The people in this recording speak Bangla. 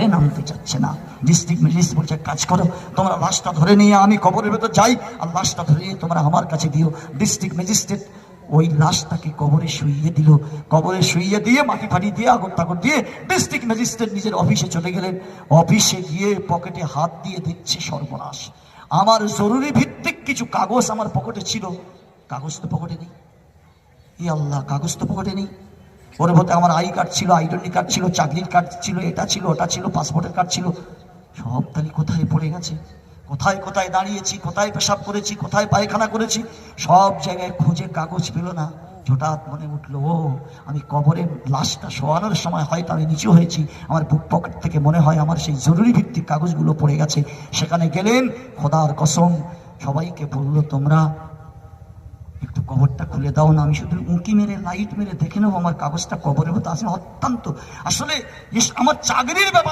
কারে নামতে চাচ্ছে না। ডিস্ট্রিক্ট ম্যাজিস্ট্রেট বলছে কাজ করো, তোমরা লাশটা ধরে নিয়ে আমি কবরের ভেতর যাই, আর লাশটা ধরে নিয়ে তোমরা আমার কাছে দিও। ডিস্ট্রিক্ট ম্যাজিস্ট্রেট ওই লাশটাকে কবরে শুইয়ে দিল। কবরে শুইয়ে দিয়ে মাটি ফাটি দিয়ে আগর তাগর দিয়ে ডিস্ট্রিক্ট ম্যাজিস্ট্রেট নিজের অফিসে চলে গেলেন। অফিসে গিয়ে পকেটে হাত দিয়ে দেখছে সর্বনাশ, আমার জরুরি ভিত্তিক কিছু কাগজ আমার পকেটে ছিল, কাগজ তো পকেটে নেই। ই আল্লাহ, কাগজ তো পকেটে নেই। ওর মধ্যে আমার আই কার্ড ছিল, আইডেন্টি কার্ড ছিল, চাকরির কার্ড ছিল, এটা ছিল ওটা ছিল, পাসপোর্টের কার্ড ছিল, সব তালি কোথায় পড়ে গেছে। কোথায় কোথায় দাঁড়িয়েছি, কোথায় পেশাব করেছি, কোথায় পায়খানা করেছি, সব জায়গায় খুঁজে কাগজ পেল না। হঠাৎ মনে উঠলো, ও আমি কবরে লাশটা শোয়ানোর সময় হয়তো আমি নিচু হয়েছি, আমার বুক পকেট থেকে মনে হয় আমার সেই জরুরি ভিত্তিক কাগজগুলো পড়ে গেছে। সেখানে গেলেন, খোদার কসম সবাইকে বললো তোমরা একটু কবরটা খুলে দাও না, আমি শুধু উঁকি মেরে লাইট মেরে দেখে নেবো আমার কাগজটা কবরের মতো আছে। অত্যন্ত আসলে আমার চাকরির ব্যাপার।